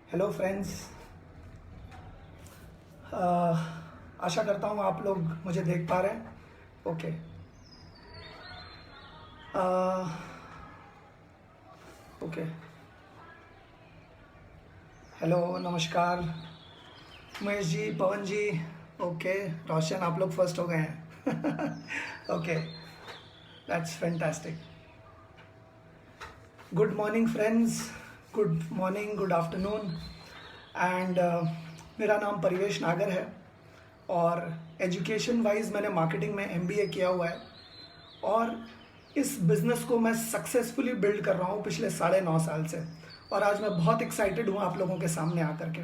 Hello friends. आशा करता हूँ आप लोग मुझे देख पा रहे हैं। ओके। ओके। हेलो, नमस्कार महेश जी, पवन जी। ओके, रोशन, आप लोग फर्स्ट हो गए हैं। Okay, that's fantastic. Good morning friends, good morning, good afternoon. And मेरा नाम परिवेश नागर है और एजुकेशन वाइज मैंने मार्केटिंग में एमबीए किया हुआ है और इस बिज़नेस को मैं सक्सेसफुली बिल्ड कर रहा हूँ पिछले 9.5 साल से। और आज मैं बहुत एक्साइटेड हूँ आप लोगों के सामने आकर के।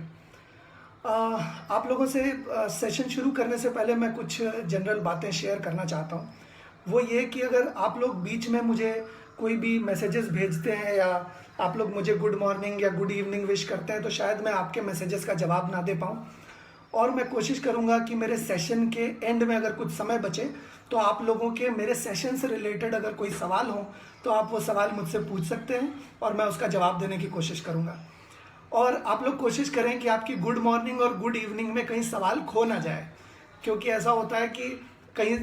आप लोगों से सेशन शुरू करने से पहले मैं कुछ जनरल बातें शेयर करना चाहता हूँ। वो ये कि अगर आप लोग बीच में मुझे कोई भी मैसेजेस भेजते हैं या आप लोग मुझे गुड मॉर्निंग या गुड इवनिंग विश करते हैं तो शायद मैं आपके मैसेजेस का जवाब ना दे पाऊँ। और मैं कोशिश करूँगा कि मेरे सेशन के एंड में अगर कुछ समय बचे तो आप लोगों के मेरे सेशन से रिलेटेड अगर कोई सवाल हो तो आप वो सवाल मुझसे पूछ सकते हैं और मैं उसका जवाब देने की कोशिश करूँगा। और आप लोग कोशिश करें कि आपकी गुड मॉर्निंग और गुड इवनिंग में कहीं सवाल खो ना जाए, क्योंकि ऐसा होता है कि कहीं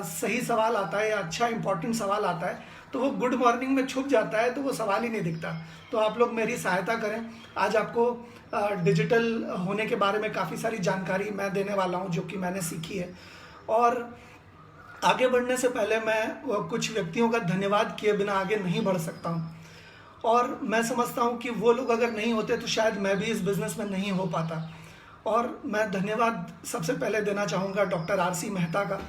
सही सवाल आता है या अच्छा इंपॉर्टेंट सवाल आता है तो वो गुड मॉर्निंग में छुप जाता है तो वो सवाल ही नहीं दिखता। तो आप लोग मेरी सहायता करें। आज आपको डिजिटल होने के बारे में काफ़ी सारी जानकारी मैं देने वाला हूँ जो कि मैंने सीखी है। और आगे बढ़ने से पहले मैं कुछ व्यक्तियों का धन्यवाद किए बिना आगे नहीं बढ़ सकता हूँ। और मैं समझता हूँ कि वो लोग अगर नहीं होते तो शायद मैं भी इस बिज़नेस में नहीं हो पाता। और मैं धन्यवाद सबसे पहले देना चाहूँगा डॉक्टर आरसी मेहता का,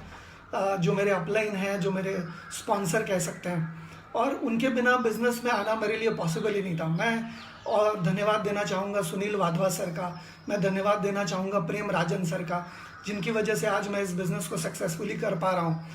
जो मेरे अपलाइन हैं, जो मेरे स्पॉन्सर कह सकते हैं। और उनके बिना बिज़नेस में आना मेरे लिए पॉसिबल ही नहीं था। मैं और धन्यवाद देना चाहूँगा सुनील वाधवा सर का, मैं धन्यवाद देना चाहूँगा प्रेम राजन सर का, जिनकी वजह से आज मैं इस बिज़नेस को सक्सेसफुली कर पा रहा हूँ।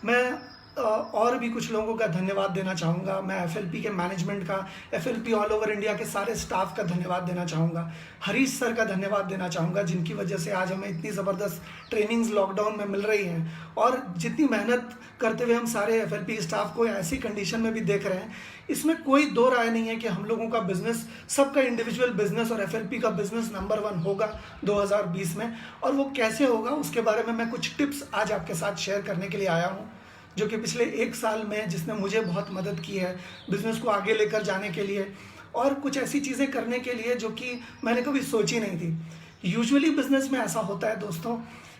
मैं और भी कुछ लोगों का धन्यवाद देना चाहूँगा। मैं एफएलपी के मैनेजमेंट का, एफएलपी ऑल ओवर इंडिया के सारे स्टाफ का धन्यवाद देना चाहूँगा। हरीश सर का धन्यवाद देना चाहूँगा, जिनकी वजह से आज हमें इतनी ज़बरदस्त ट्रेनिंग्स लॉकडाउन में मिल रही हैं। और जितनी मेहनत करते हुए हम सारे एफएलपी स्टाफ को ऐसी कंडीशन में भी देख रहे हैं, इसमें कोई दो राय नहीं है कि हम लोगों का बिज़नेस, सबका इंडिविजुअल बिज़नेस और एफएलपी का बिज़नेस नंबर 1 होगा 2020 में। और वो कैसे होगा उसके बारे में मैं कुछ टिप्स आज आपके साथ शेयर करने के लिए आया हूँ, जो कि पिछले 1 साल में जिसने मुझे बहुत मदद की है बिज़नेस को आगे लेकर जाने के लिए और कुछ ऐसी चीज़ें करने के लिए जो कि मैंने कभी सोची नहीं थी। यूजुअली बिज़नेस में ऐसा होता है दोस्तों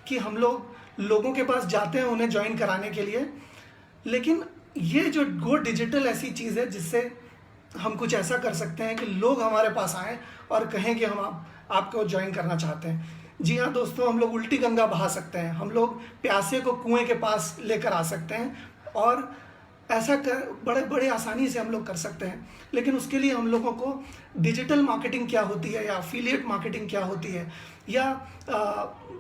कि हम लोगों के पास जाते हैं उन्हें ज्वाइन कराने के लिए, लेकिन ये जो गो डिजिटल ऐसी चीज़ है जिससे हम कुछ ऐसा कर सकते हैं कि लोग हमारे पास आएँ और कहें कि हम आपको ज्वाइन करना चाहते हैं। जी हाँ दोस्तों, हम लोग उल्टी गंगा बहा सकते हैं, हम लोग प्यासे को कुएं के पास लेकर आ सकते हैं और ऐसा कर बड़े आसानी से हम लोग कर सकते हैं। लेकिन उसके लिए हम लोगों को डिजिटल मार्केटिंग क्या होती है या अफिलिएट मार्केटिंग क्या होती है या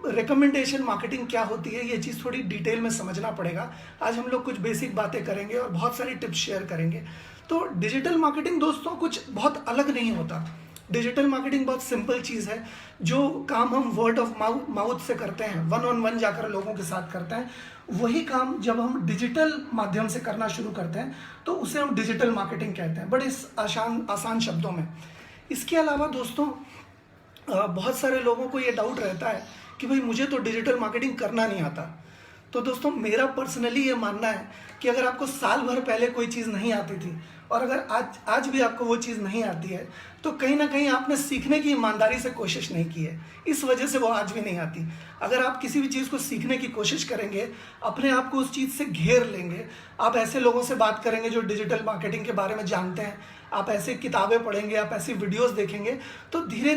रिकमेंडेशन मार्केटिंग क्या होती है, ये चीज़ थोड़ी डिटेल में समझना पड़ेगा। आज हम लोग कुछ बेसिक बातें करेंगे और बहुत सारी टिप्स शेयर करेंगे। तो डिजिटल मार्केटिंग दोस्तों कुछ बहुत अलग नहीं होता। डिजिटल मार्केटिंग बहुत सिंपल चीज़ है। जो काम हम वर्ड ऑफ माउथ से करते हैं, 1-on-1 जाकर लोगों के साथ करते हैं, वही काम जब हम डिजिटल माध्यम से करना शुरू करते हैं तो उसे हम डिजिटल मार्केटिंग कहते हैं, बड़े आसान शब्दों में। इसके अलावा दोस्तों बहुत सारे लोगों को ये डाउट रहता है कि भाई मुझे तो डिजिटल मार्केटिंग करना नहीं आता। तो दोस्तों मेरा पर्सनली ये मानना है कि अगर आपको साल भर पहले कोई चीज़ नहीं आती थी और अगर आज भी आपको वो चीज़ नहीं आती है तो कहीं ना कहीं आपने सीखने की ईमानदारी से कोशिश नहीं की है, इस वजह से वो आज भी नहीं आती। अगर आप किसी भी चीज़ को सीखने की कोशिश करेंगे, अपने आप को उस चीज़ से घेर लेंगे, आप ऐसे लोगों से बात करेंगे जो डिजिटल मार्केटिंग के बारे में जानते हैं, आप ऐसे किताबें पढ़ेंगे, आप ऐसी वीडियोस देखेंगे, तो धीरे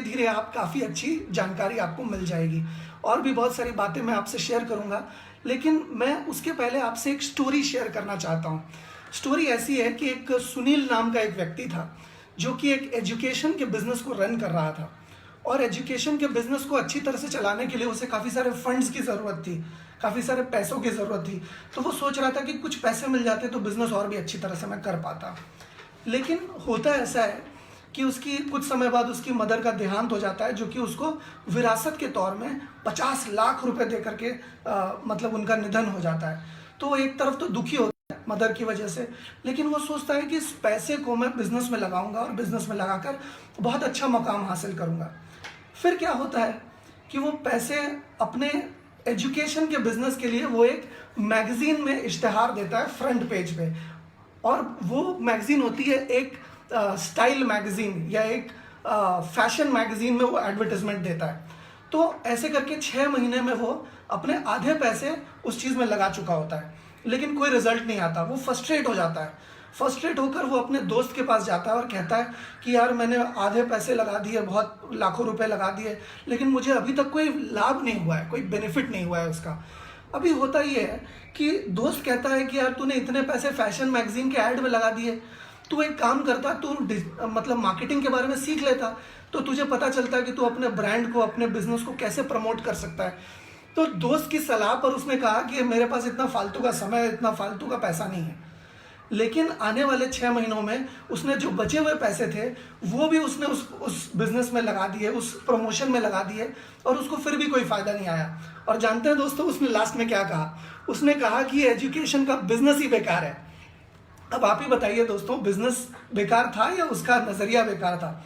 धीरे आप काफ़ी अच्छी जानकारी आपको मिल जाएगी। और भी बहुत सारी बातें मैं आपसे शेयर करूंगा, लेकिन मैं उसके पहले आपसे एक स्टोरी शेयर करना चाहता हूं। स्टोरी ऐसी है कि एक सुनील नाम का एक व्यक्ति था जो कि एक एजुकेशन के बिजनेस को रन कर रहा था और एजुकेशन के बिजनेस को अच्छी तरह से चलाने के लिए उसे काफ़ी सारे फंड्स की ज़रूरत थी, काफ़ी सारे पैसों की ज़रूरत थी। तो वो सोच रहा था कि कुछ पैसे मिल जाते तो बिज़नेस और भी अच्छी तरह से मैं कर पाता। लेकिन होता ऐसा है कि उसकी कुछ समय बाद उसकी मदर का देहांत हो जाता है, जो कि उसको विरासत के तौर में 50 लाख रुपए दे करके मतलब उनका निधन हो जाता है। तो एक तरफ तो दुखी होता है मदर की वजह से, लेकिन वो सोचता है कि इस पैसे को मैं बिजनेस में लगाऊंगा और बिजनेस में लगाकर बहुत अच्छा मकाम हासिल करूंगा। फिर क्या होता है कि वो पैसे अपने एजुकेशन के बिजनेस के लिए वो एक मैगजीन में इश्तेहार देता है फ्रंट पेज पे, और वो मैगजीन होती है एक स्टाइल मैगजीन या एक फैशन मैगजीन में वो एडवर्टाइजमेंट देता है। तो ऐसे करके 6 महीने में वो अपने आधे पैसे उस चीज़ में लगा चुका होता है, लेकिन कोई रिजल्ट नहीं आता। वो फ्रस्ट्रेट हो जाता है। फ्रस्ट्रेट होकर वो अपने दोस्त के पास जाता है और कहता है कि यार मैंने आधे पैसे लगा दिए, बहुत लाखों रुपए लगा दिए, लेकिन मुझे अभी तक कोई लाभ नहीं हुआ है, कोई बेनिफिट नहीं हुआ है उसका। अभी होता ये है कि दोस्त कहता है कि यार तूने इतने पैसे फैशन मैगजीन के ऐड में लगा दिए, तू एक काम करता, तू मतलब मार्केटिंग के बारे में सीख लेता, तो तुझे पता चलता है कि तू अपने ब्रांड को, अपने बिजनेस को कैसे प्रमोट कर सकता है। तो दोस्त की सलाह पर उसने कहा कि मेरे पास इतना फालतू का समय, इतना फालतू का पैसा नहीं है। लेकिन आने वाले 6 महीनों में उसने जो बचे हुए पैसे थे वो भी उसने उस बिजनेस में लगा दिए, उस प्रमोशन में लगा दिए, और उसको फिर भी कोई फायदा नहीं आया। और जानते हैं दोस्तों उसने लास्ट में क्या कहा? उसने कहा कि एजुकेशन का बिजनेस ही बेकार है। अब आप ही बताइए दोस्तों, बिजनेस बेकार था या उसका नजरिया बेकार था?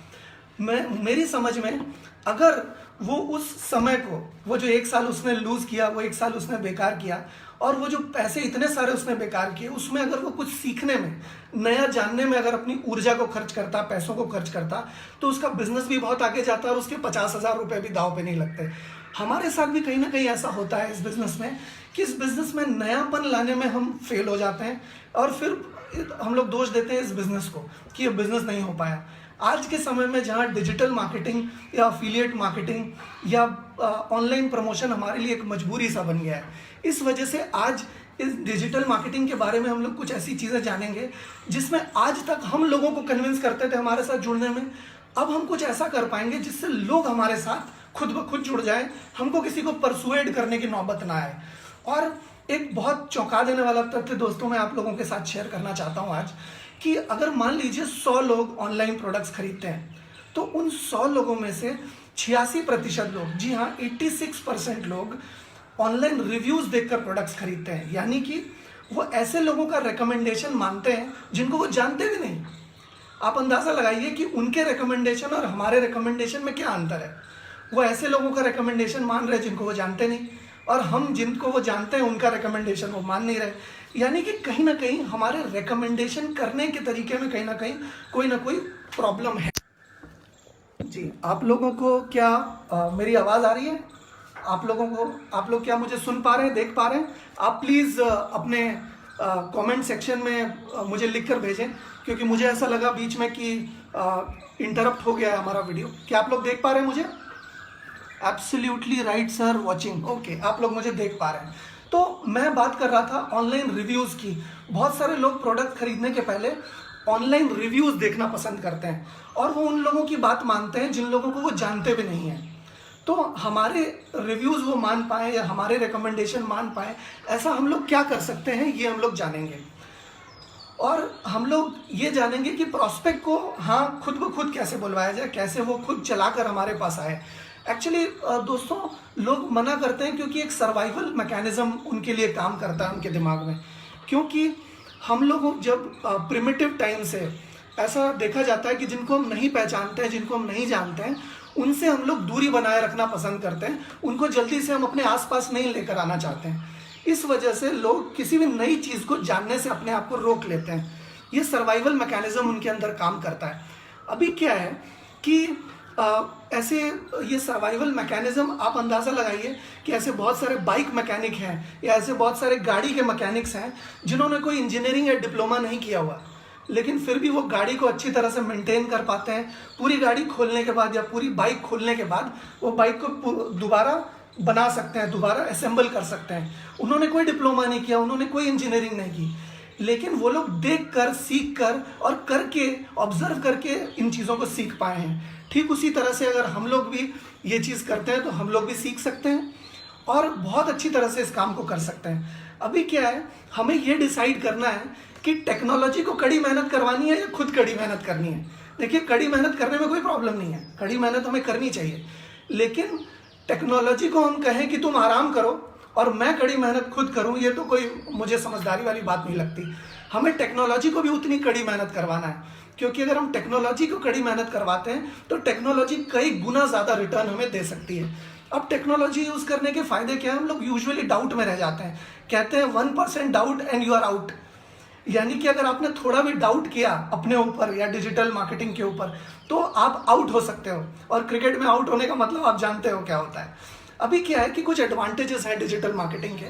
मेरी समझ में अगर वो उस समय को, वो जो 1 साल उसने लूज किया, वो 1 साल उसने बेकार किया, और वो जो पैसे इतने सारे उसने बेकार किए, उसमें अगर वो कुछ सीखने में, नया जानने में अगर अपनी ऊर्जा को खर्च करता, पैसों को खर्च करता, तो उसका बिजनेस भी बहुत आगे जाता और उसके 50,000 रुपए भी दाव पे नहीं लगते। हमारे साथ भी कहीं ना कहीं ऐसा होता है इस बिजनेस में कि इस बिजनेस में नयापन लाने में हम फेल हो जाते हैं और फिर हम लोग दोष देते हैं इस बिजनेस को कि ये बिजनेस नहीं हो पाया। आज के समय में जहाँ डिजिटल मार्केटिंग या अफिलिएट मार्केटिंग या ऑनलाइन प्रमोशन हमारे लिए एक मजबूरी सा बन गया है, इस वजह से आज इस डिजिटल मार्केटिंग के बारे में हम लोग कुछ ऐसी चीज़ें जानेंगे जिसमें आज तक हम लोगों को कन्विंस करते थे हमारे साथ जुड़ने में, अब हम कुछ ऐसा कर पाएंगे जिससे लोग हमारे साथ खुद ब खुद जुड़ जाएं, हमको किसी को परसुएड करने की नौबत ना आए। और एक बहुत चौंका देने वाला तथ्य दोस्तों मैं आप लोगों के साथ शेयर करना चाहता हूं आज, कि अगर मान लीजिए 100 लोग ऑनलाइन प्रोडक्ट्स खरीदते हैं, तो उन 100 लोगों में से 86% लोग, जी हाँ 86% लोग ऑनलाइन रिव्यूज देखकर प्रोडक्ट्स खरीदते हैं। यानी कि वो ऐसे लोगों का रिकमेंडेशन मानते हैं जिनको वो जानते भी नहीं। आप अंदाजा लगाइए कि उनके रिकमेंडेशन और हमारे रिकमेंडेशन में क्या अंतर है। वो ऐसे लोगों का रिकमेंडेशन मान रहे हैं जिनको वो जानते नहीं, और हम जिनको वो जानते हैं उनका रिकमेंडेशन वो मान नहीं रहे। यानी कि कहीं ना कहीं हमारे रिकमेंडेशन करने के तरीके में कहीं ना कोई प्रॉब्लम है। जी, आप लोगों को क्या मेरी आवाज़ आ रही है? आप लोग क्या मुझे सुन पा रहे हैं, देख पा रहे हैं? आप प्लीज़ अपने कमेंट सेक्शन में मुझे लिख कर भेजें, क्योंकि मुझे ऐसा लगा बीच में कि इंटरप्ट हो गया है हमारा वीडियो। क्या आप लोग देख पा रहे हैं मुझे? Absolutely right sir, watching. Okay, आप लोग मुझे देख पा रहे हैं। तो मैं बात कर रहा था ऑनलाइन रिव्यूज़ की। बहुत सारे लोग प्रोडक्ट खरीदने के पहले ऑनलाइन रिव्यूज़ देखना पसंद करते हैं, और वो उन लोगों की बात मानते हैं जिन लोगों को वो जानते भी नहीं हैं। तो हमारे रिव्यूज़ वो मान पाए या हमारे रिकमेंडेशन मान पाए, ऐसा हम लोग क्या कर सकते हैं, ये हम लोग जानेंगे। और हम लोग ये जानेंगे कि प्रॉस्पेक्ट को हाँ खुद ब खुद कैसे बुलवाया जाए, कैसे वो खुद चलाकर हमारे पास आए। एक्चुअली दोस्तों, लोग मना करते हैं क्योंकि एक सर्वाइवल मैकेनिज्म उनके लिए काम करता है उनके दिमाग में। क्योंकि हम लोग जब प्रिमिटिव टाइम से ऐसा देखा जाता है कि जिनको हम नहीं पहचानते हैं, जिनको हम नहीं जानते हैं, उनसे हम लोग दूरी बनाए रखना पसंद करते हैं। उनको जल्दी से हम अपने आसपास नहीं लेकर आना चाहते हैं। इस वजह से लोग किसी भी नई चीज़ को जानने से अपने आप को रोक लेते हैं। ये सर्वाइवल मैकेनिज्म उनके अंदर काम करता है। अभी क्या है कि ऐसे ये सर्वाइवल मैकेनिज्म आप अंदाज़ा लगाइए कि ऐसे बहुत सारे बाइक मैकेनिक हैं या ऐसे बहुत सारे गाड़ी के मैकेनिक्स हैं जिन्होंने कोई इंजीनियरिंग या डिप्लोमा नहीं किया हुआ, लेकिन फिर भी वो गाड़ी को अच्छी तरह से मेंटेन कर पाते हैं। पूरी गाड़ी खोलने के बाद या पूरी बाइक खोलने के बाद वो बाइक को दोबारा बना सकते हैं, दोबारा असेंबल कर सकते हैं। उन्होंने कोई डिप्लोमा नहीं किया, उन्होंने कोई इंजीनियरिंग नहीं की, लेकिन वो लोग देख कर, सीख कर और करके, ऑब्जर्व करके इन चीज़ों को सीख पाए हैं। ठीक उसी तरह से अगर हम लोग भी ये चीज़ करते हैं तो हम लोग भी सीख सकते हैं और बहुत अच्छी तरह से इस काम को कर सकते हैं। अभी क्या है, हमें ये डिसाइड करना है कि टेक्नोलॉजी को कड़ी मेहनत करवानी है या खुद कड़ी मेहनत करनी है। देखिए, कड़ी मेहनत करने में कोई प्रॉब्लम नहीं है, कड़ी मेहनत हमें करनी चाहिए, लेकिन टेक्नोलॉजी को हम कहें कि तुम आराम करो और मैं कड़ी मेहनत खुद करूं, ये तो कोई मुझे समझदारी वाली बात नहीं लगती। हमें टेक्नोलॉजी को भी उतनी कड़ी मेहनत करवाना है, क्योंकि अगर हम टेक्नोलॉजी को कड़ी मेहनत करवाते हैं तो टेक्नोलॉजी कई गुना ज़्यादा रिटर्न हमें दे सकती है। अब टेक्नोलॉजी यूज़ करने के फायदे क्या है? हम लोग यूजुअली डाउट में रह जाते हैं, कहते हैं 1% doubt and you are out. यानी कि अगर आपने थोड़ा भी डाउट किया अपने ऊपर या डिजिटल मार्केटिंग के ऊपर तो आप आउट हो सकते हो, और क्रिकेट में आउट होने का मतलब आप जानते हो क्या होता है। अभी क्या है कि कुछ एडवांटेजेस हैं डिजिटल मार्केटिंग के।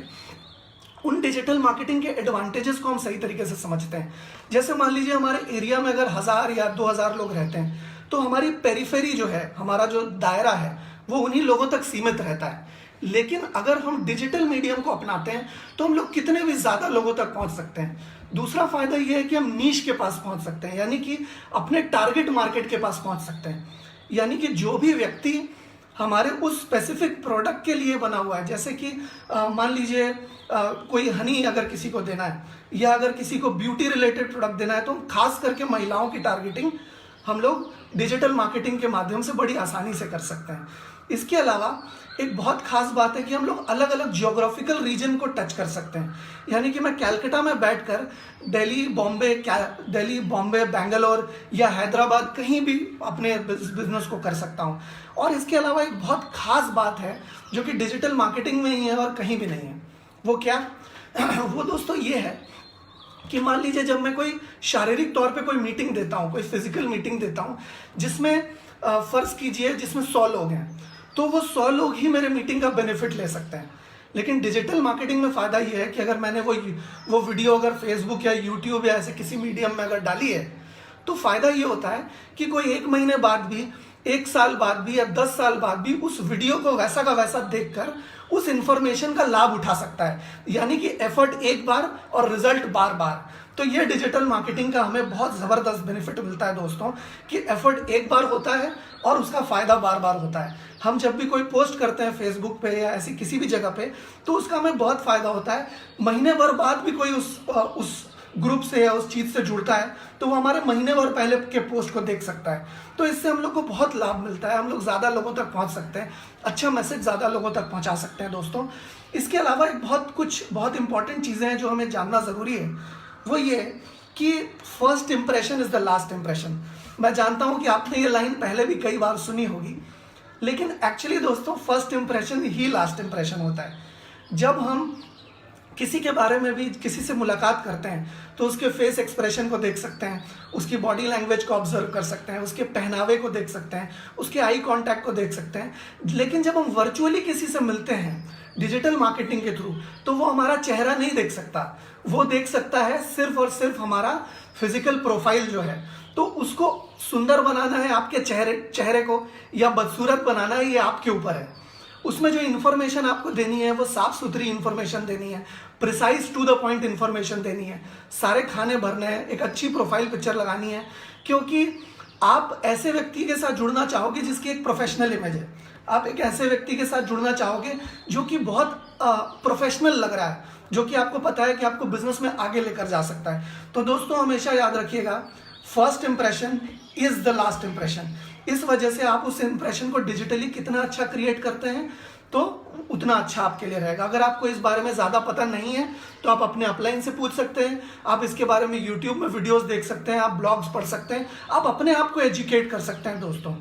उन डिजिटल मार्केटिंग के एडवांटेजेस को हम सही तरीके से समझते हैं। जैसे मान लीजिए हमारे एरिया में अगर 1000 या 2000 लोग रहते हैं तो हमारी पेरिफेरी जो है, हमारा जो दायरा है, वो उन्हीं लोगों तक सीमित रहता है। लेकिन अगर हम डिजिटल मीडियम को अपनाते हैं तो हम लोग कितने भी ज़्यादा लोगों तक पहुंच सकते हैं। दूसरा फायदा ये है कि हम नीश के पास पहुंच सकते हैं, यानी कि अपने टारगेट मार्केट के पास पहुंच सकते हैं। यानी कि जो भी व्यक्ति हमारे उस स्पेसिफिक प्रोडक्ट के लिए बना हुआ है, जैसे कि मान लीजिए कोई हनी अगर किसी को देना है या अगर किसी को ब्यूटी रिलेटेड प्रोडक्ट देना है, तो खास करके महिलाओं की टारगेटिंग हम लोग डिजिटल मार्केटिंग के माध्यम से बड़ी आसानी से कर सकते हैं। इसके अलावा एक बहुत खास बात है कि हम लोग अलग अलग जियोग्राफिकल रीजन को टच कर सकते हैं। यानी कि मैं कैलकाटा में बैठकर दिल्ली, बॉम्बे, बेंगलोर या हैदराबाद कहीं भी अपने बिजनेस को कर सकता हूं। और इसके अलावा एक बहुत खास बात है जो कि डिजिटल मार्केटिंग में ही है और कहीं भी नहीं है। वो क्या? वो दोस्तों ये है कि मान लीजिए जब मैं कोई शारीरिक तौर पे कोई मीटिंग देता हूँ, कोई फिजिकल मीटिंग देता हूँ, जिसमें फर्ज कीजिए जिसमें 100 लोग हैं, तो वो 100 लोग ही मेरे मीटिंग का बेनिफिट ले सकते हैं। लेकिन डिजिटल मार्केटिंग में फ़ायदा ये है कि अगर मैंने वो वीडियो अगर फेसबुक या यूट्यूब या ऐसे किसी मीडियम में अगर डाली है, तो फ़ायदा ये होता है कि कोई 1 महीने बाद भी, 1 साल बाद भी या 10 साल बाद भी उस वीडियो को वैसा का वैसा देखकर उस इंफॉर्मेशन का लाभ उठा सकता है। यानी कि एफर्ट एक बार और रिजल्ट बार बार। तो ये डिजिटल मार्केटिंग का हमें बहुत ज़बरदस्त बेनिफिट मिलता है दोस्तों, कि एफर्ट एक बार होता है और उसका फ़ायदा बार बार होता है। हम जब भी कोई पोस्ट करते हैं फेसबुक पे या ऐसी किसी भी जगह पे, तो उसका हमें बहुत फ़ायदा होता है। महीने भर बाद भी कोई उस ग्रुप से या उस चीज़ से जुड़ता है तो वो हमारे महीने भर पहले के पोस्ट को देख सकता है। तो इससे हम लोग को बहुत लाभ मिलता है, हम लोग ज़्यादा लोगों तक पहुंच सकते हैं, अच्छा मैसेज ज़्यादा लोगों तक पहुंचा सकते हैं दोस्तों। इसके अलावा एक बहुत इंपॉर्टेंट चीज़ें हैं जो हमें जानना ज़रूरी है। वो ये कि first impression is the last impression. मैं जानता हूँ कि आपने ये लाइन पहले भी कई बार सुनी होगी, लेकिन एक्चुअली दोस्तों फर्स्ट इंप्रेशन ही लास्ट इंप्रेशन होता है। जब हम किसी के बारे में भी किसी से मुलाकात करते हैं तो उसके फेस एक्सप्रेशन को देख सकते हैं, उसकी बॉडी लैंग्वेज को ऑब्जर्व कर सकते हैं, उसके पहनावे को देख सकते हैं, उसके आई कांटेक्ट को देख सकते हैं। लेकिन जब हम वर्चुअली किसी से मिलते हैं डिजिटल मार्केटिंग के थ्रू, तो वो हमारा चेहरा नहीं देख सकता, वो देख सकता है सिर्फ और सिर्फ हमारा फिजिकल प्रोफाइल जो है। तो उसको सुंदर बनाना है आपके चेहरे को या बदसूरत बनाना है, ये आपके ऊपर है। उसमें जो इन्फॉर्मेशन आपको देनी है वो साफ सुथरी इन्फॉर्मेशन देनी है, precise to the point information देनी है, सारे खाने भरने हैं, एक अच्छी प्रोफाइल पिक्चर लगानी है, क्योंकि आप ऐसे व्यक्ति के साथ जुड़ना चाहोगे जिसकी एक प्रोफेशनल इमेज है। आप एक ऐसे व्यक्ति के साथ जुड़ना चाहोगे जो कि बहुत प्रोफेशनल लग रहा है, जो कि आपको पता है कि आपको बिजनेस में आगे लेकर जा सकता है। तो दोस्तों हमेशा याद रखिएगा, first impression is the last impression. इस वजह से आप उस इंप्रेशन को डिजिटली कितना अच्छा क्रिएट करते हैं तो उतना अच्छा आपके लिए रहेगा। अगर आपको इस बारे में ज़्यादा पता नहीं है तो आप अपने अपलाइन से पूछ सकते हैं, आप इसके बारे में यूट्यूब में वीडियोस देख सकते हैं, आप ब्लॉग्स पढ़ सकते हैं, आप अपने आप को एजुकेट कर सकते हैं। दोस्तों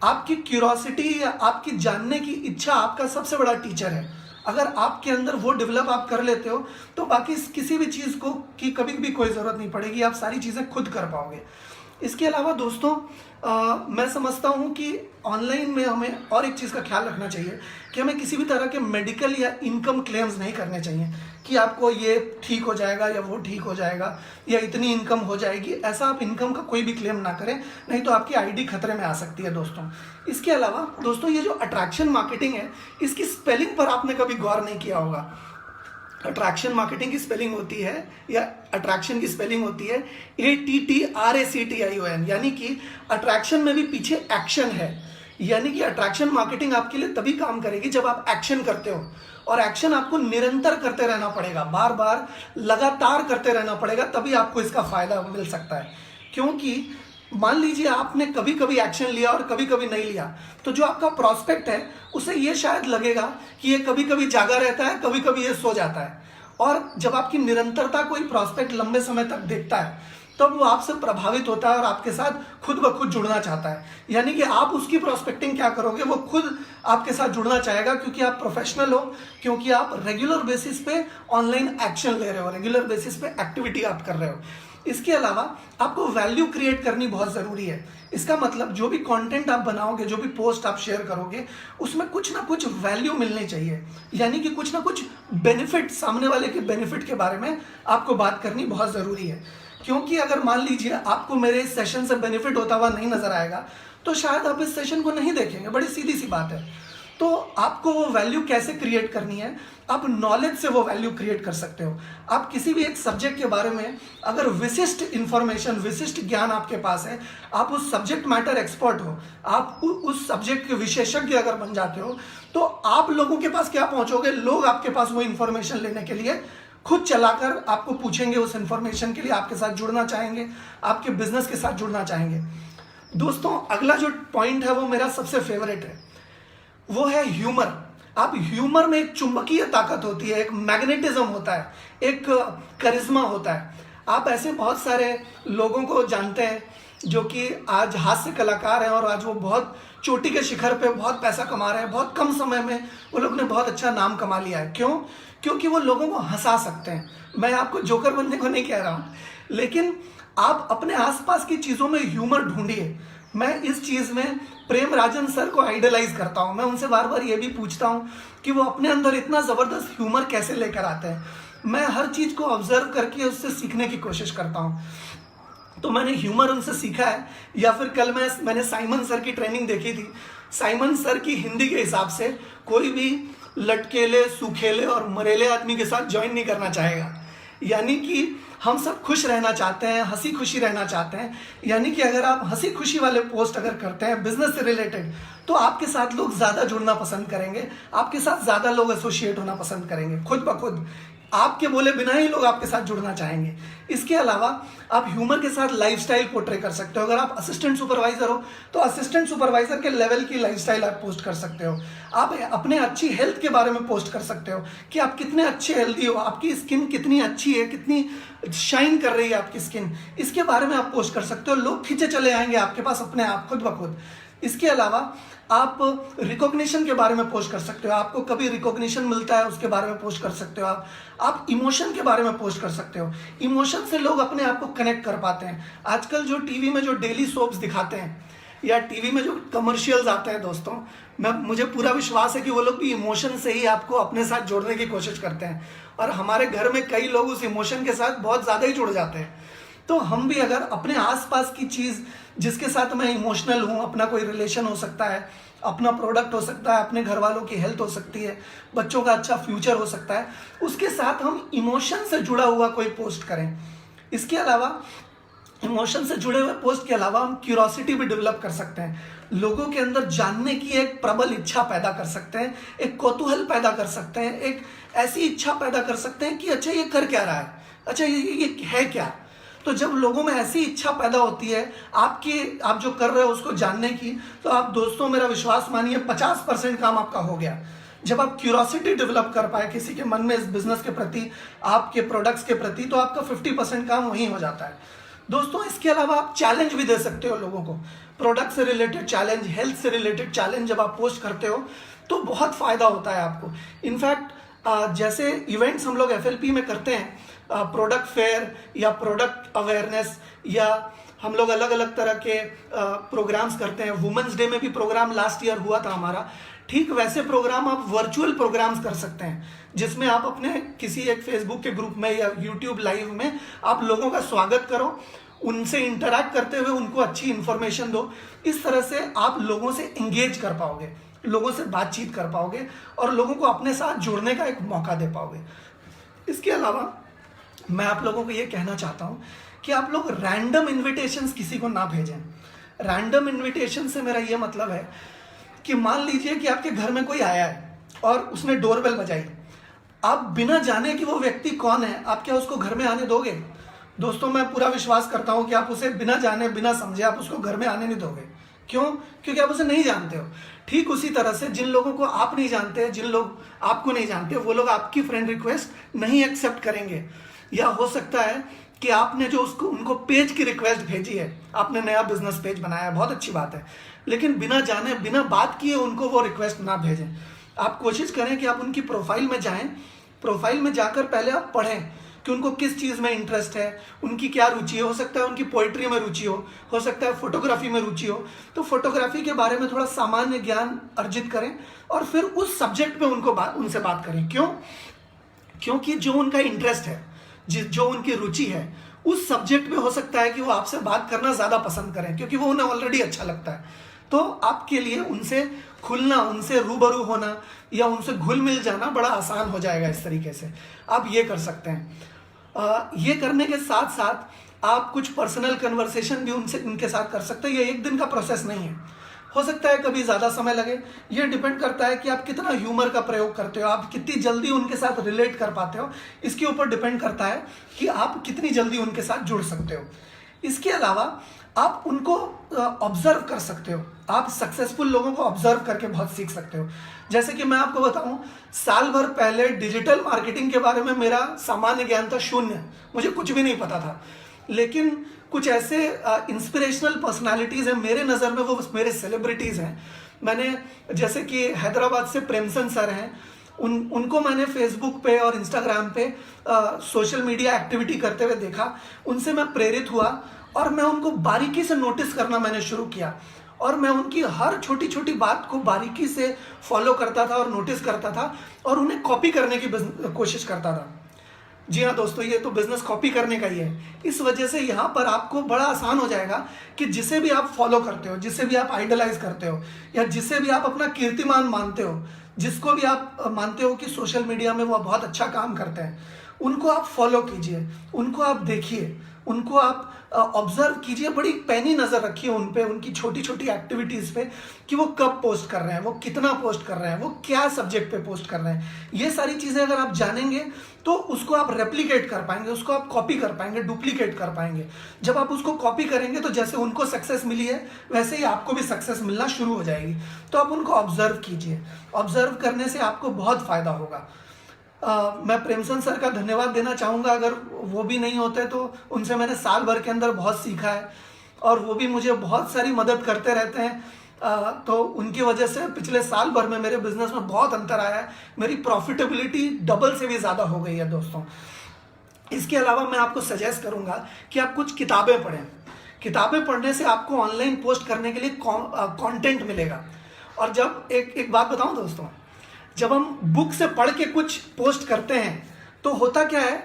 आपकी क्यूरोसिटी या आपकी जानने की इच्छा आपका सबसे बड़ा टीचर है। अगर आपके अंदर वो डेवलप आप कर लेते हो तो बाकी किसी भी चीज़ को की कभी भी कोई ज़रूरत नहीं पड़ेगी, आप सारी चीज़ें खुद कर पाओगे। इसके अलावा दोस्तों मैं समझता हूँ कि ऑनलाइन में हमें और एक चीज़ का ख्याल रखना चाहिए कि हमें किसी भी तरह के मेडिकल या इनकम क्लेम्स नहीं करने चाहिए कि आपको ये ठीक हो जाएगा या वो ठीक हो जाएगा या इतनी इनकम हो जाएगी। ऐसा आप इनकम का कोई भी क्लेम ना करें, नहीं तो आपकी आईडी खतरे में आ सकती है दोस्तों। इसके अलावा दोस्तों ये जो अट्रैक्शन मार्केटिंग है, इसकी स्पेलिंग पर आपने कभी गौर नहीं किया होगा। अट्रैक्शन मार्केटिंग की स्पेलिंग होती है या अट्रैक्शन की स्पेलिंग होती है ATTRACTION, यानी कि अट्रैक्शन में भी पीछे एक्शन है। यानी कि अट्रैक्शन मार्केटिंग आपके लिए तभी काम करेगी जब आप एक्शन करते हो, और एक्शन आपको निरंतर करते रहना पड़ेगा, बार बार लगातार करते रहना पड़ेगा, तभी आपको इसका फायदा मिल सकता है। क्योंकि मान लीजिए आपने कभी कभी एक्शन लिया और कभी कभी नहीं लिया, तो जो आपका प्रॉस्पेक्ट है उसे ये शायद लगेगा कि ये कभी कभी जागा रहता है, कभी कभी ये सो जाता है। और जब आपकी निरंतरता कोई प्रॉस्पेक्ट लंबे समय तक देखता है, तब वो आपसे प्रभावित होता है और आपके साथ खुद ब खुद जुड़ना चाहता है। यानी कि आप उसकी प्रोस्पेक्टिंग क्या करोगे, वो खुद आपके साथ जुड़ना चाहेगा, क्योंकि आप प्रोफेशनल हो, क्योंकि आप रेगुलर बेसिस पे ऑनलाइन एक्शन ले रहे हो, रेगुलर बेसिस पे एक्टिविटी आप कर रहे हो। इसके अलावा आपको वैल्यू क्रिएट करनी बहुत ज़रूरी है। इसका मतलब जो भी कंटेंट आप बनाओगे, जो भी पोस्ट आप शेयर करोगे, उसमें कुछ ना कुछ वैल्यू मिलनी चाहिए। यानी कि कुछ ना कुछ बेनिफिट, सामने वाले के बेनिफिट के बारे में आपको बात करनी बहुत ज़रूरी है। क्योंकि अगर मान लीजिए आपको मेरे इस सेशन से बेनिफिट होता हुआ नहीं नजर आएगा, तो शायद आप इस सेशन को नहीं देखेंगे। बड़ी सीधी सी बात है। तो आपको वो वैल्यू कैसे क्रिएट करनी है, आप नॉलेज से वो वैल्यू क्रिएट कर सकते हो। आप किसी भी एक सब्जेक्ट के बारे में अगर विशिष्ट इंफॉर्मेशन, विशिष्ट ज्ञान आपके पास है, आप उस सब्जेक्ट मैटर एक्सपर्ट हो, आप उस सब्जेक्ट के विशेषज्ञ अगर बन जाते हो, तो आप लोगों के पास क्या पहुंचोगे, लोग आपके पास वो इंफॉर्मेशन लेने के लिए खुद चलाकर आपको पूछेंगे, उस इंफॉर्मेशन के लिए आपके साथ जुड़ना चाहेंगे, आपके बिजनेस के साथ जुड़ना चाहेंगे। दोस्तों, अगला जो पॉइंट है वो मेरा सबसे फेवरेट है, वो है ह्यूमर। आप ह्यूमर में एक चुंबकीय ताकत होती है, एक मैग्नेटिज्म होता है, एक करिश्मा होता है। आप ऐसे बहुत सारे लोगों को जानते हैं जो कि आज हास्य कलाकार हैं और आज वो बहुत चोटी के शिखर पे बहुत पैसा कमा रहे हैं। बहुत कम समय में वो लोग ने बहुत अच्छा नाम कमा लिया है। क्यों? क्योंकि वो लोगों को हंसा सकते हैं। मैं आपको जोकर बनने को नहीं कह रहा हूँ, लेकिन आप अपने आसपास की चीज़ों में ह्यूमर ढूंढिए। मैं इस चीज़ में प्रेम राजन सर को आइडलाइज करता हूँ। मैं उनसे बार बार ये भी पूछता हूँ कि वो अपने अंदर इतना ज़बरदस्त ह्यूमर कैसे लेकर आते हैं। मैं हर चीज़ को ऑब्जर्व करके उससे सीखने की कोशिश करता हूँ। तो मैंने ह्यूमर उनसे सीखा है। या फिर कल मैंने साइमन सर की ट्रेनिंग देखी थी। साइमन सर की हिंदी के हिसाब से कोई भी लटकेले, सूखेले और मरेले आदमी के साथ ज्वाइन नहीं करना चाहेगा। यानी कि हम सब खुश रहना चाहते हैं, हंसी खुशी रहना चाहते हैं। यानी कि अगर आप हंसी खुशी वाले पोस्ट अगर करते हैं बिजनेस से रिलेटेड, तो आपके साथ लोग ज़्यादा जुड़ना पसंद करेंगे, आपके साथ ज़्यादा लोग एसोसिएट होना पसंद करेंगे। खुद ब खुद आपके बोले बिना ही लोग आपके साथ जुड़ना चाहेंगे। इसके अलावा आप ह्यूमर के साथ लाइफस्टाइल पोर्ट्रे कर सकते हो। अगर आप असिस्टेंट सुपरवाइजर हो तो असिस्टेंट सुपरवाइजर के लेवल की लाइफस्टाइल आप पोस्ट कर सकते हो। आप अपने अच्छी हेल्थ के बारे में पोस्ट कर सकते हो कि आप कितने अच्छे हेल्दी हो, आपकी स्किन कितनी अच्छी है, कितनी शाइन कर रही है आपकी स्किन, इसके बारे में आप पोस्ट कर सकते हो। लोग खींचे चले आएंगे आपके पास अपने आप, खुद ब खुद। इसके अलावा आप रिकॉग्निशन के बारे में पोस्ट कर सकते हो। आपको कभी रिकॉग्निशन मिलता है उसके बारे में पोस्ट कर सकते हो। आप इमोशन के बारे में पोस्ट कर सकते हो। इमोशन से लोग अपने आप को कनेक्ट कर पाते हैं। आजकल जो टीवी में जो डेली सोप्स दिखाते हैं या टीवी में जो कमर्शियल्स आते हैं दोस्तों, मुझे पूरा विश्वास है कि वो लोग भी इमोशन से ही आपको अपने साथ जोड़ने की कोशिश करते हैं। और हमारे घर में कई लोग उस इमोशन के साथ बहुत ज़्यादा ही जुड़ जाते हैं। तो हम भी अगर अपने आसपास की चीज़ जिसके साथ मैं इमोशनल हूँ, अपना कोई रिलेशन हो सकता है, अपना प्रोडक्ट हो सकता है, अपने घर वालों की हेल्थ हो सकती है, बच्चों का अच्छा फ्यूचर हो सकता है, उसके साथ हम इमोशन से जुड़ा हुआ कोई पोस्ट करें। इसके अलावा इमोशन से जुड़े हुए पोस्ट के अलावा हम क्यूरोसिटी भी डेवलप कर सकते हैं। लोगों के अंदर जानने की एक प्रबल इच्छा पैदा कर सकते हैं, एक कौतूहल पैदा कर सकते हैं, एक ऐसी इच्छा पैदा कर सकते हैं कि अच्छा ये कर क्या रहा है, अच्छा ये है क्या। तो जब लोगों में ऐसी इच्छा पैदा होती है आप जो कर रहे हो उसको जानने की, तो आप दोस्तों मेरा विश्वास मानिए 50% काम आपका हो गया। जब आप क्यूरोसिटी डेवलप कर पाए किसी के मन में इस बिजनेस के प्रति, आपके प्रोडक्ट्स के प्रति, तो आपका 50% काम वहीं हो जाता है। दोस्तों, इसके अलावा आप चैलेंज भी दे सकते हो लोगों को। प्रोडक्ट से रिलेटेड चैलेंज, हेल्थ से रिलेटेड चैलेंज जब आप पोस्ट करते हो तो बहुत फायदा होता है आपको। इनफैक्ट जैसे इवेंट्स हम लोग FLP में करते हैं, प्रोडक्ट फेयर या प्रोडक्ट अवेयरनेस, या हम लोग अलग अलग तरह के प्रोग्राम्स करते हैं। वुमेंस डे में भी प्रोग्राम लास्ट ईयर हुआ था हमारा। ठीक वैसे प्रोग्राम आप वर्चुअल प्रोग्राम्स कर सकते हैं, जिसमें आप अपने किसी एक फेसबुक के ग्रुप में या यूट्यूब लाइव में आप लोगों का स्वागत करो, उनसे इंटरैक्ट करते हुए उनको अच्छी इंफॉर्मेशन दो। इस तरह से आप लोगों से इंगेज कर पाओगे, लोगों से बातचीत कर पाओगे और लोगों को अपने साथ जुड़ने का एक मौका दे पाओगे। इसके अलावा मैं आप लोगों को ये कहना चाहता हूँ कि आप लोग रैंडम इन्विटेशंस किसी को ना भेजें। रैंडम इन्विटेशन से मेरा ये मतलब है कि मान लीजिए कि आपके घर में कोई आया है और उसने डोरबेल बजाई, आप बिना जाने कि वो व्यक्ति कौन है, आप क्या उसको घर में आने दोगे? दोस्तों मैं पूरा विश्वास करता हूं कि आप उसे बिना जाने बिना समझे आप उसको घर में आने नहीं दोगे। क्यों? क्योंकि आप उसे नहीं जानते हो। ठीक उसी तरह से जिन लोगों को आप नहीं जानते, जिन लोग आपको नहीं जानते, वो लोग आपकी फ्रेंड रिक्वेस्ट नहीं एक्सेप्ट करेंगे। या हो सकता है कि आपने जो उसको उनको पेज की रिक्वेस्ट भेजी है, आपने नया बिजनेस पेज बनाया है, बहुत अच्छी बात है, लेकिन बिना जाने बिना बात किए उनको वो रिक्वेस्ट ना भेजें। आप कोशिश करें कि आप उनकी प्रोफाइल में जाएं, प्रोफाइल में जाकर पहले आप पढ़ें कि उनको किस चीज़ में इंटरेस्ट है, उनकी क्या रुचि है। हो सकता है उनकी पोइट्री में रुचि हो सकता है फोटोग्राफी में रुचि हो, तो फोटोग्राफी के बारे में थोड़ा सामान्य ज्ञान अर्जित करें और फिर उस सब्जेक्ट पे उनसे बात करें। क्यों? क्योंकि जो उनका इंटरेस्ट है, जो उनकी रुचि है, उस सब्जेक्ट में हो सकता है कि वो आपसे बात करना ज़्यादा पसंद करें, क्योंकि वो उन्हें ऑलरेडी अच्छा लगता है। तो आपके लिए उनसे खुलना, उनसे रूबरू होना या उनसे घुल मिल जाना बड़ा आसान हो जाएगा। इस तरीके से आप ये कर सकते हैं। ये करने के साथ साथ आप कुछ पर्सनल कन्वर्सेशन भी उनके साथ कर सकते हैं। ये एक दिन का प्रोसेस नहीं है, हो सकता है कभी ज़्यादा समय लगे। ये डिपेंड करता है कि आप कितना ह्यूमर का प्रयोग करते हो, आप कितनी जल्दी उनके साथ रिलेट कर पाते हो। इसके ऊपर डिपेंड करता है कि आप कितनी जल्दी उनके साथ जुड़ सकते हो। इसके अलावा आप उनको ऑब्जर्व कर सकते हो। आप सक्सेसफुल लोगों को ऑब्जर्व करके बहुत सीख सकते हो। जैसे कि मैं आपको बताऊं, साल भर पहले डिजिटल मार्केटिंग के बारे में मेरा सामान्य ज्ञान था शून्य, मुझे कुछ भी नहीं पता था। लेकिन कुछ ऐसे इंस्पिरेशनल पर्सनालिटीज़ हैं मेरे नज़र में, वो मेरे सेलिब्रिटीज़ हैं। मैंने जैसे कि हैदराबाद से प्रेमचंद सर हैं, उनको मैंने फेसबुक पे और इंस्टाग्राम पे सोशल मीडिया एक्टिविटी करते हुए देखा। उनसे मैं प्रेरित हुआ और मैं उनको बारीकी से नोटिस करना मैंने शुरू किया और मैं उनकी हर छोटी छोटी बात को बारीकी से फॉलो करता था और नोटिस करता था और उन्हें कॉपी करने की कोशिश करता था। जी हाँ दोस्तों, ये तो बिजनेस कॉपी करने का ही है। इस वजह से यहाँ पर आपको बड़ा आसान हो जाएगा कि जिसे भी आप फॉलो करते हो, जिसे भी आप आइडलाइज करते हो, या जिसे भी आप अपना कीर्तिमान मानते हो, जिसको भी आप मानते हो कि सोशल मीडिया में वो बहुत अच्छा काम करते हैं, उनको आप फॉलो कीजिए, उनको आप देखिए, उनको आप ऑब्जर्व कीजिए। बड़ी पैनी नज़र रखिए उन पे, उनकी छोटी छोटी एक्टिविटीज़ पे कि वो कब पोस्ट कर रहे हैं, वो कितना पोस्ट कर रहे हैं, वो क्या सब्जेक्ट पे पोस्ट कर रहे हैं। ये सारी चीज़ें अगर आप जानेंगे तो उसको आप रेप्लिकेट कर पाएंगे, उसको आप कॉपी कर पाएंगे, डुप्लीकेट कर पाएंगे। जब आप उसको कॉपी करेंगे तो जैसे उनको सक्सेस मिली है वैसे ही आपको भी सक्सेस मिलना शुरू हो जाएगी। तो आप उनको ऑब्जर्व कीजिए, ऑब्जर्व करने से आपको बहुत फ़ायदा होगा। मैं प्रेमचंद सर का धन्यवाद देना चाहूँगा। अगर वो भी नहीं होते तो उनसे मैंने साल भर के अंदर बहुत सीखा है और वो भी मुझे बहुत सारी मदद करते रहते हैं। तो उनकी वजह से पिछले साल भर में मेरे बिजनेस में बहुत अंतर आया है। मेरी प्रॉफिटेबिलिटी डबल से भी ज़्यादा हो गई है दोस्तों। इसके अलावा मैं आपको सजेस्ट करूँगा कि आप कुछ किताबें पढ़ें। किताबें पढ़ने से आपको ऑनलाइन पोस्ट करने के लिए कंटेंट मिलेगा। और जब एक बात बताऊँ दोस्तों, जब हम बुक से पढ़ के कुछ पोस्ट करते हैं तो होता क्या है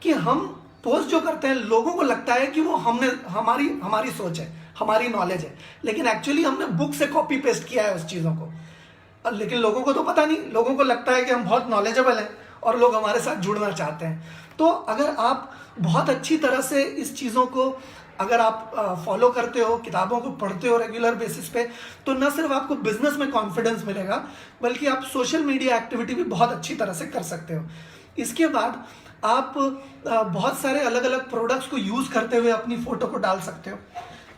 कि हम पोस्ट जो करते हैं लोगों को लगता है कि वो हमारी सोच है, हमारी नॉलेज है, लेकिन एक्चुअली हमने बुक से कॉपी पेस्ट किया है उस चीज़ों को। लेकिन लोगों को तो पता नहीं, लोगों को लगता है कि हम बहुत नॉलेजेबल हैं और लोग हमारे साथ जुड़ना चाहते हैं। तो अगर आप बहुत अच्छी तरह से इस चीज़ों को अगर आप फॉलो करते हो, किताबों को पढ़ते हो रेगुलर बेसिस पे, तो न सिर्फ आपको बिजनेस में कॉन्फिडेंस मिलेगा बल्कि आप सोशल मीडिया एक्टिविटी भी बहुत अच्छी तरह से कर सकते हो। इसके बाद आप बहुत सारे अलग अलग प्रोडक्ट्स को यूज़ करते हुए अपनी फ़ोटो को डाल सकते हो।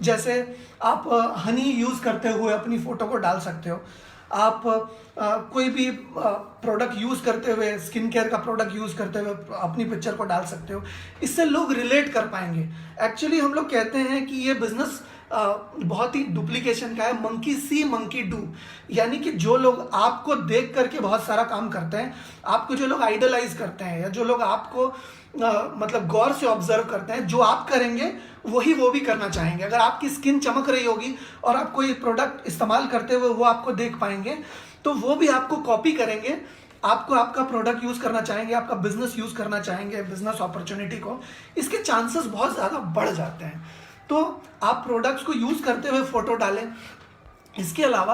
जैसे आप हनी यूज़ करते हुए अपनी फ़ोटो को डाल सकते हो। आप कोई भी प्रोडक्ट यूज़ करते हुए, स्किन केयर का प्रोडक्ट यूज़ करते हुए अपनी पिक्चर को डाल सकते हो। इससे लोग रिलेट कर पाएंगे। एक्चुअली हम लोग कहते हैं कि ये बिजनेस बहुत ही डुप्लीकेशन का है, मंकी सी मंकी डू। यानी कि जो लोग आपको देख करके बहुत सारा काम करते हैं, आपको जो लोग आइडलाइज करते हैं, या जो लोग आपको मतलब गौर से ऑब्जर्व करते हैं, जो आप करेंगे वही वो भी करना चाहेंगे। अगर आपकी स्किन चमक रही होगी और आप कोई प्रोडक्ट इस्तेमाल करते हुए वो आपको देख पाएंगे तो वो भी आपको कॉपी करेंगे, आपको आपका प्रोडक्ट यूज़ करना चाहेंगे, आपका बिजनेस यूज़ करना चाहेंगे, बिजनेस अपॉर्चुनिटी को। इसके चांसेस बहुत ज़्यादा बढ़ जाते हैं। तो आप प्रोडक्ट्स को यूज़ करते हुए फ़ोटो डालें। इसके अलावा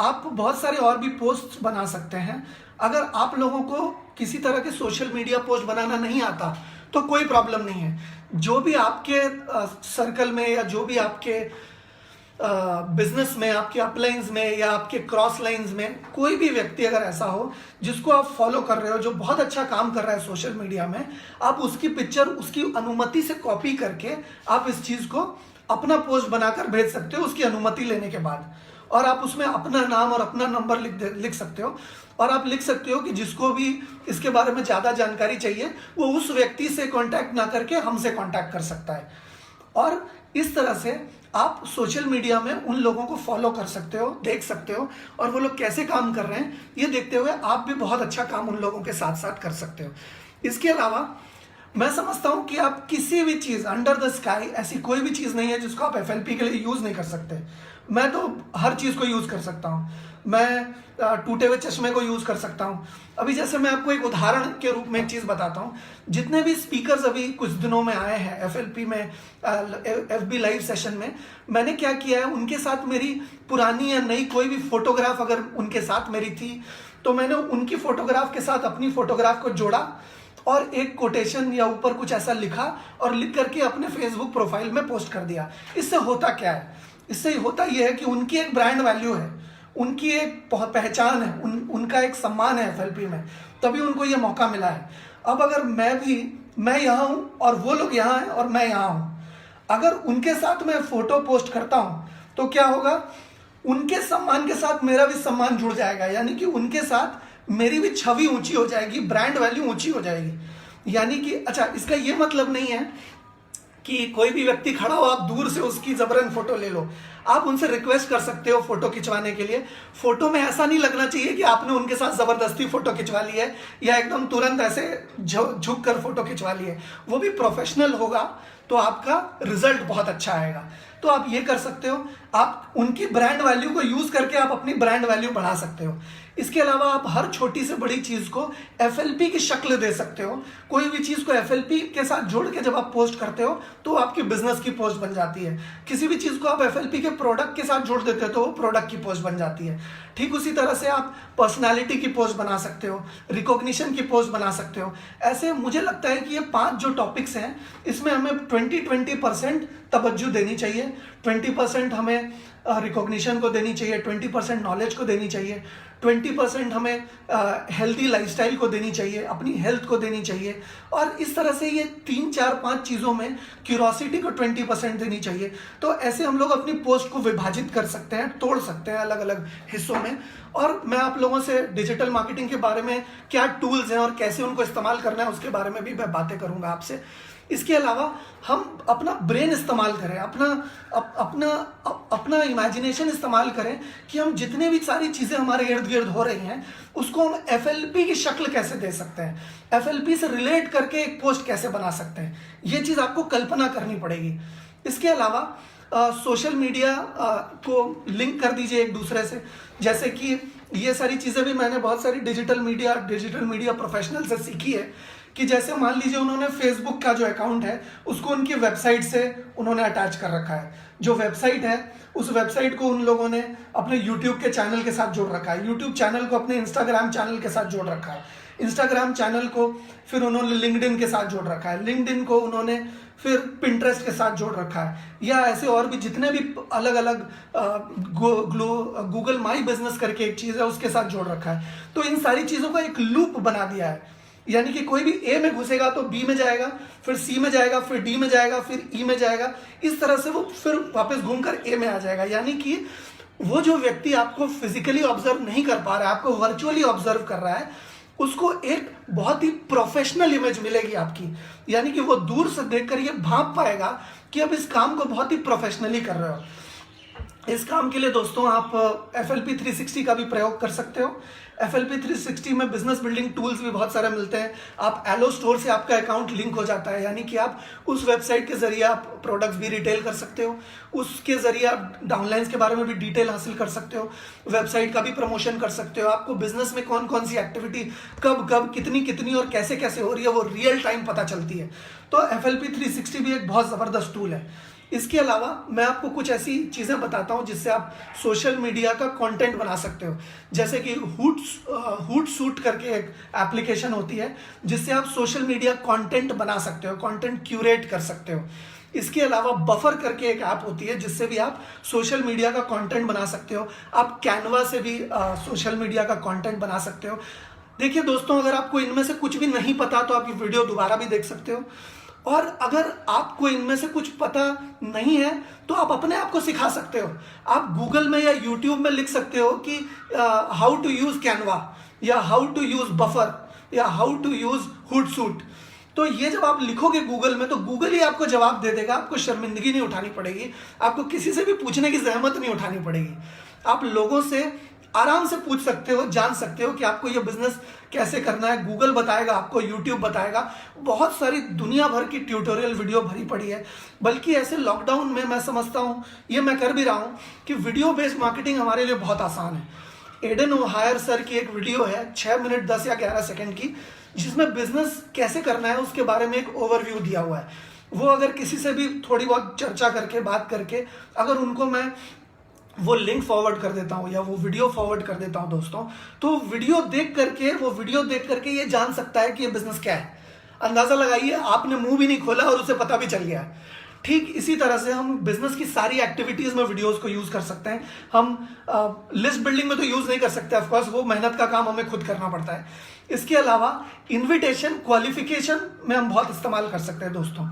आप बहुत सारे और भी पोस्ट बना सकते हैं। अगर आप लोगों को किसी तरह के सोशल मीडिया पोस्ट बनाना नहीं आता तो कोई प्रॉब्लम नहीं है। जो भी आपके सर्कल में या जो भी आपके बिजनेस में, आपके अपलाइंस में या आपके क्रॉस लाइंस में कोई भी व्यक्ति अगर ऐसा हो जिसको आप फॉलो कर रहे हो, जो बहुत अच्छा काम कर रहा है सोशल मीडिया में, आप उसकी पिक्चर उसकी अनुमति से कॉपी करके आप इस चीज को अपना पोस्ट बनाकर भेज सकते हो उसकी अनुमति लेने के बाद। और आप उसमें अपना नाम और अपना नंबर लिख सकते हो, और आप लिख सकते हो कि जिसको भी इसके बारे में ज़्यादा जानकारी चाहिए वो उस व्यक्ति से कांटेक्ट ना करके हमसे कांटेक्ट कर सकता है। और इस तरह से आप सोशल मीडिया में उन लोगों को फॉलो कर सकते हो, देख सकते हो, और वो लोग कैसे काम कर रहे हैं ये देखते हुए आप भी बहुत अच्छा काम उन लोगों के साथ साथ कर सकते हो। इसके अलावा मैं समझता हूं कि आप किसी भी चीज़ अंडर द स्काई, ऐसी कोई भी चीज़ नहीं है जिसको आप एफएलपी के लिए यूज़ नहीं कर सकते। मैं तो हर चीज़ को यूज़ कर सकता हूं। मैं टूटे हुए चश्मे को यूज़ कर सकता हूं। अभी जैसे मैं आपको एक उदाहरण के रूप में एक चीज़ बताता हूं। जितने भी स्पीकर्स अभी कुछ दिनों में आए हैं एफएलपी में, एफबी लाइव सेशन में, मैंने क्या किया है, उनके साथ मेरी पुरानी या नई कोई भी फोटोग्राफ अगर उनके साथ मेरी थी तो मैंने उनकी फोटोग्राफ के साथ अपनी फोटोग्राफ को जोड़ा और एक कोटेशन या ऊपर कुछ ऐसा लिखा और लिख करके अपने फेसबुक प्रोफाइल में पोस्ट कर दिया। इससे होता क्या है? इससे होता यह है कि उनकी एक ब्रांड वैल्यू है, उनकी एक पहचान है, उनका एक सम्मान है एफएलपी में, तभी उनको ये मौका मिला है। अब अगर मैं यहाँ हूँ और वो लोग यहाँ हैं और मैं यहाँ हूँ, अगर उनके साथ मैं फोटो पोस्ट करता हूँ तो क्या होगा, उनके सम्मान के साथ मेरा भी सम्मान जुड़ जाएगा, यानी कि उनके साथ मेरी भी छवि ऊंची हो जाएगी, ब्रांड वैल्यू ऊंची हो जाएगी। यानी कि अच्छा, इसका ये मतलब नहीं है कि कोई भी व्यक्ति खड़ा हो आप दूर से उसकी जबरन फोटो ले लो। आप उनसे रिक्वेस्ट कर सकते हो फोटो खिंचवाने के लिए। फोटो में ऐसा नहीं लगना चाहिए कि आपने उनके साथ जबरदस्ती फोटो खिंचवा ली है या एकदम तुरंत ऐसे झुक कर फोटो खिंचवा ली है। वो भी प्रोफेशनल होगा तो आपका रिजल्ट बहुत अच्छा आएगा। तो आप ये कर सकते हो, आप उनकी ब्रांड वैल्यू को यूज करके आप अपनी ब्रांड वैल्यू बढ़ा सकते हो। इसके अलावा आप हर छोटी से बड़ी चीज को एफएलपी की शक्ल दे सकते हो। कोई भी चीज को एफएलपी के साथ जोड़ के जब आप पोस्ट करते हो तो आपकी बिजनेस की पोस्ट बन जाती है। किसी भी चीज को आप एफएलपी के प्रोडक्ट के साथ जोड़ देते हो तो वो प्रोडक्ट की पोस्ट बन जाती है। ठीक उसी तरह से आप पर्सनालिटी की पोस्ट बना सकते हो, रिकॉग्निशन की पोस्ट बना सकते हो। ऐसे मुझे लगता है कि ये 5 जो टॉपिक्स हैं इसमें हमें 20% तवज्जो देनी चाहिए। 20% हमें रिकॉग्निशन को देनी चाहिए, 20% नॉलेज को देनी चाहिए, 20% हमें हेल्दी लाइफस्टाइल को देनी चाहिए, अपनी हेल्थ को देनी चाहिए, और इस तरह से ये 3, 4, 5 चीज़ों में क्यूरोसिटी को 20% देनी चाहिए। तो ऐसे हम लोग अपनी पोस्ट को विभाजित कर सकते हैं, तोड़ सकते हैं अलग अलग हिस्सों में। और मैं आप लोगों से डिजिटल मार्केटिंग के बारे में क्या टूल्स हैं और कैसे उनको इस्तेमाल करना है उसके बारे में भी मैं बातें करूंगा आपसे। इसके अलावा हम अपना ब्रेन इस्तेमाल करें, अपना इमेजिनेशन इस्तेमाल करें कि हम जितने भी सारी चीज़ें हमारे इर्द गिर्द हो रही हैं उसको हम एफएलपी की शक्ल कैसे दे सकते हैं, एफएलपी से रिलेट करके एक पोस्ट कैसे बना सकते हैं, ये चीज़ आपको कल्पना करनी पड़ेगी। इसके अलावा सोशल मीडिया को लिंक कर दीजिए एक दूसरे से। जैसे कि ये सारी चीज़ें भी मैंने बहुत सारी डिजिटल मीडिया प्रोफेशनल से सीखी है कि जैसे मान लीजिए उन्होंने फेसबुक का जो अकाउंट है उसको उनकी वेबसाइट से उन्होंने अटैच कर रखा है। जो वेबसाइट है उस वेबसाइट को उन लोगों ने अपने यूट्यूब के चैनल के साथ जोड़ रखा है, यूट्यूब चैनल को अपने इंस्टाग्राम चैनल के साथ जोड़ रखा है, इंस्टाग्राम चैनल को फिर उन्होंने लिंक्डइन के साथ जोड़ रखा है, लिंक्डइन को उन्होंने फिर पिंटरेस्ट के साथ जोड़ रखा है, या ऐसे और भी जितने भी अलग अलग गूगल माई बिजनेस करके एक चीज़ है उसके साथ जोड़ रखा है। तो इन सारी चीज़ों का एक लूप बना दिया है, यानी कि कोई भी ए में घुसेगा तो बी में जाएगा, फिर सी में जाएगा, फिर डी में जाएगा, फिर ई में जाएगा, इस तरह से वो फिर वापस घूमकर ए में आ जाएगा। यानी कि वो जो व्यक्ति आपको फिजिकली ऑब्जर्व नहीं कर पा रहा है, आपको वर्चुअली ऑब्जर्व कर रहा है, उसको एक बहुत ही प्रोफेशनल इमेज मिलेगी आपकी। यानी कि वो दूर से देखकर ये भांप पाएगा कि अब इस काम को बहुत ही प्रोफेशनली कर रहे हो। इस काम के लिए दोस्तों आप FLP 360 का भी प्रयोग कर सकते हो। FLP 360 में बिजनेस बिल्डिंग टूल्स भी बहुत सारे मिलते हैं। आप एलो स्टोर से आपका अकाउंट लिंक हो जाता है, यानी कि आप उस वेबसाइट के जरिए आप प्रोडक्ट्स भी रिटेल कर सकते हो, उसके जरिए आप डाउनलाइंस के बारे में भी डिटेल हासिल कर सकते हो, वेबसाइट का भी प्रमोशन कर सकते हो। आपको बिजनेस में कौन कौन सी एक्टिविटी कब कितनी और कैसे कैसे हो रही है वो रियल टाइम पता चलती है। तो FLP 360 भी एक बहुत ज़बरदस्त टूल है। इसके अलावा मैं आपको कुछ ऐसी चीज़ें बताता हूं जिससे आप सोशल मीडिया का कंटेंट बना सकते हो। जैसे कि हूट करके एक एप्लीकेशन होती है जिससे आप सोशल मीडिया कंटेंट बना सकते हो, कंटेंट क्यूरेट कर सकते हो। इसके अलावा बफर करके एक ऐप होती है जिससे भी आप सोशल मीडिया का कंटेंट बना सकते हो। आप कैनवा से भी सोशल मीडिया का कंटेंट बना सकते हो। देखिए दोस्तों, अगर आपको इनमें से कुछ भी नहीं पता तो आप ये वीडियो दोबारा भी देख सकते हो, और अगर आपको इनमें से कुछ पता नहीं है तो आप अपने आप को सिखा सकते हो। आप गूगल में या यूट्यूब में लिख सकते हो कि हाउ टू यूज कैनवा या हाउ टू यूज बफर या हाउ टू यूज हुडसूट। तो ये जब आप लिखोगे गूगल में तो गूगल ही आपको जवाब दे देगा। आपको शर्मिंदगी नहीं उठानी पड़ेगी, आपको किसी से भी पूछने की जहमत नहीं उठानी पड़ेगी। आप लोगों से आराम से पूछ सकते हो, जान सकते हो कि आपको ये बिजनेस कैसे करना है। गूगल बताएगा आपको, यूट्यूब बताएगा, बहुत सारी दुनिया भर की ट्यूटोरियल वीडियो भरी पड़ी है। बल्कि ऐसे लॉकडाउन में मैं समझता हूँ, ये मैं कर भी रहा हूँ, कि वीडियो बेस्ड मार्केटिंग हमारे लिए बहुत आसान है। एडन ओहायर सर की एक वीडियो है 6 मिनट 10 या 11 सेकंड की, जिसमें बिजनेस कैसे करना है उसके बारे में एक ओवरव्यू दिया हुआ है। वो अगर किसी से भी थोड़ी बहुत चर्चा करके, बात करके, अगर उनको मैं वो लिंक फॉरवर्ड कर देता हूँ या वो वीडियो फॉरवर्ड कर देता हूँ दोस्तों, तो वो वीडियो देख करके ये जान सकता है कि ये बिजनेस क्या है। अंदाजा लगाइए, आपने मुंह भी नहीं खोला और उसे पता भी चल गया है। ठीक इसी तरह से हम बिजनेस की सारी एक्टिविटीज में वीडियोस को यूज कर सकते हैं। हम लिस्ट बिल्डिंग में तो यूज नहीं कर सकते, ऑफ कोर्स वो मेहनत का काम हमें खुद करना पड़ता है। इसके अलावा इनविटेशन, क्वालिफिकेशन में हम बहुत इस्तेमाल कर सकते हैं दोस्तों।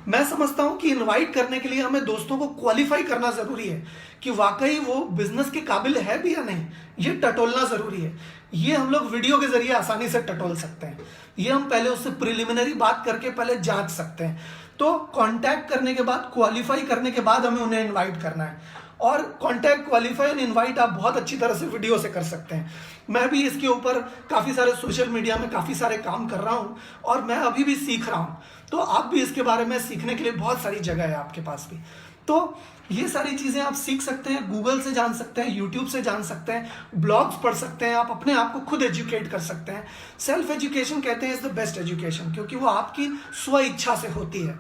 मैं समझता हूं कि इनवाइट करने के लिए हमें दोस्तों को क्वालिफाई करना जरूरी है कि वाकई वो बिजनेस के काबिल है भी या नहीं, ये टटोलना जरूरी है। ये हम लोग वीडियो के जरिए आसानी से टटोल सकते हैं। ये हम पहले उससे प्रिलिमिनरी बात करके पहले जांच सकते हैं। तो कांटेक्ट करने के बाद, क्वालिफाई करने के बाद हमें उन्हें इनवाइट करना है। और कांटेक्ट, क्वालिफाई एंड इनवाइट आप बहुत अच्छी तरह से वीडियो से कर सकते हैं। मैं भी इसके ऊपर काफ़ी सारे सोशल मीडिया में काफ़ी सारे काम कर रहा हूं और मैं अभी भी सीख रहा हूं। तो आप भी इसके बारे में सीखने के लिए बहुत सारी जगह है आपके पास भी। तो ये सारी चीज़ें आप सीख सकते हैं, गूगल से जान सकते हैं, यूट्यूब से जान सकते हैं, ब्लॉग्स पढ़ सकते हैं, आप अपने आप को खुद एजुकेट कर सकते हैं। सेल्फ एजुकेशन कहते हैं इज द बेस्ट एजुकेशन, क्योंकि वो आपकी स्व इच्छा से होती है।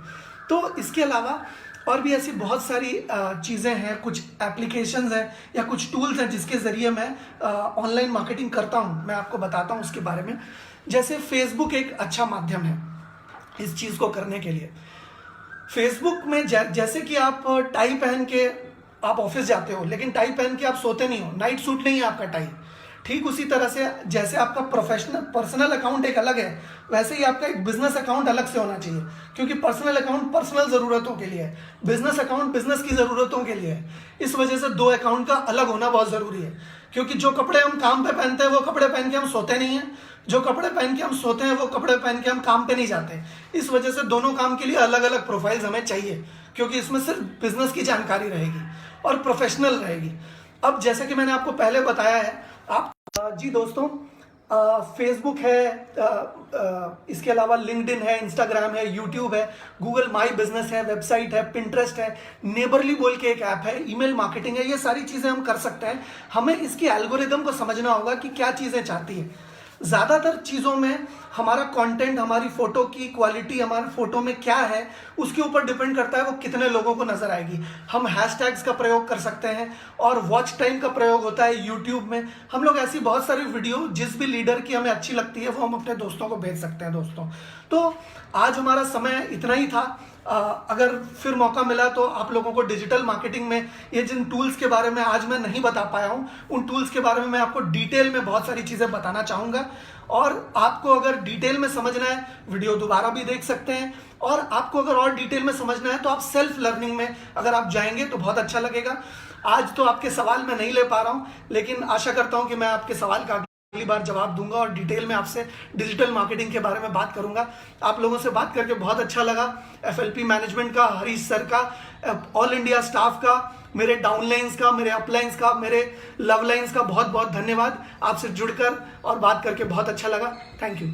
तो इसके अलावा और भी ऐसी बहुत सारी चीज़ें हैं, कुछ एप्लीकेशंस हैं या कुछ टूल्स हैं जिसके ज़रिए मैं ऑनलाइन मार्केटिंग करता हूं। मैं आपको बताता हूं उसके बारे में। जैसे फेसबुक एक अच्छा माध्यम है इस चीज़ को करने के लिए। फेसबुक में जैसे कि आप टाई पहन के आप ऑफिस जाते हो, लेकिन टाई पहन के आप सोते नहीं हो, नाइट सूट नहीं है आपका टाई। ठीक उसी तरह से जैसे आपका प्रोफेशनल पर्सनल अकाउंट एक अलग है, वैसे ही आपका एक बिजनेस अकाउंट अलग से होना चाहिए। क्योंकि पर्सनल अकाउंट पर्सनल ज़रूरतों के लिए है, बिजनेस अकाउंट बिजनेस की ज़रूरतों के लिए है। इस वजह से दो अकाउंट का अलग होना बहुत ज़रूरी है। क्योंकि जो कपड़े हम काम पे पहनते हैं वो कपड़े पहन के हम सोते नहीं हैं, जो कपड़े पहन के हम सोते हैं वो कपड़े पहन के हम काम पे नहीं जाते। इस वजह से दोनों काम के लिए अलग अलग प्रोफाइल्स हमें चाहिए, क्योंकि इसमें सिर्फ बिजनेस की जानकारी रहेगी और प्रोफेशनल रहेगी। अब जैसे कि मैंने आपको पहले बताया है, आप जी दोस्तों, फेसबुक है, इसके अलावा लिंक्डइन है, इंस्टाग्राम है, यूट्यूब है, गूगल माई बिजनेस है, वेबसाइट है, पिंटरेस्ट है, नेबरली बोल के एक ऐप है, ईमेल मार्केटिंग है। ये सारी चीज़ें हम कर सकते हैं। हमें इसकी एल्गोरिदम को समझना होगा कि क्या चीज़ें चाहती है। ज़्यादातर चीज़ों में हमारा कंटेंट, हमारी फोटो की क्वालिटी, हमारे फोटो में क्या है उसके ऊपर डिपेंड करता है वो कितने लोगों को नजर आएगी। हम हैशटैग्स का प्रयोग कर सकते हैं और वॉच टाइम का प्रयोग होता है यूट्यूब में। हम लोग ऐसी बहुत सारी वीडियो जिस भी लीडर की हमें अच्छी लगती है वो हम अपने दोस्तों को भेज सकते हैं दोस्तों। तो आज हमारा समय इतना ही था। अगर फिर मौका मिला तो आप लोगों को डिजिटल मार्केटिंग में ये जिन टूल्स के बारे में आज मैं नहीं बता पाया हूँ, उन टूल्स के बारे में मैं आपको डिटेल में बहुत सारी चीज़ें बताना चाहूँगा। और आपको अगर डिटेल में समझना है, वीडियो दोबारा भी देख सकते हैं। और आपको अगर और डिटेल में समझना है तो आप सेल्फ लर्निंग में अगर आप जाएंगे तो बहुत अच्छा लगेगा। आज तो आपके सवाल मैं नहीं ले पा रहा हूँ, लेकिन आशा करता हूँ कि मैं आपके सवाल का अगली बार जवाब दूंगा और डिटेल में आपसे डिजिटल मार्केटिंग के बारे में बात करूंगा। आप लोगों से बात करके बहुत अच्छा लगा। FLP मैनेजमेंट का, हरीश सर का, ऑल इंडिया स्टाफ का, मेरे डाउनलाइंस का, मेरे अपलाइंस का, मेरे लव लाइंस का बहुत बहुत धन्यवाद। आपसे जुड़कर और बात करके बहुत अच्छा लगा। Thank you.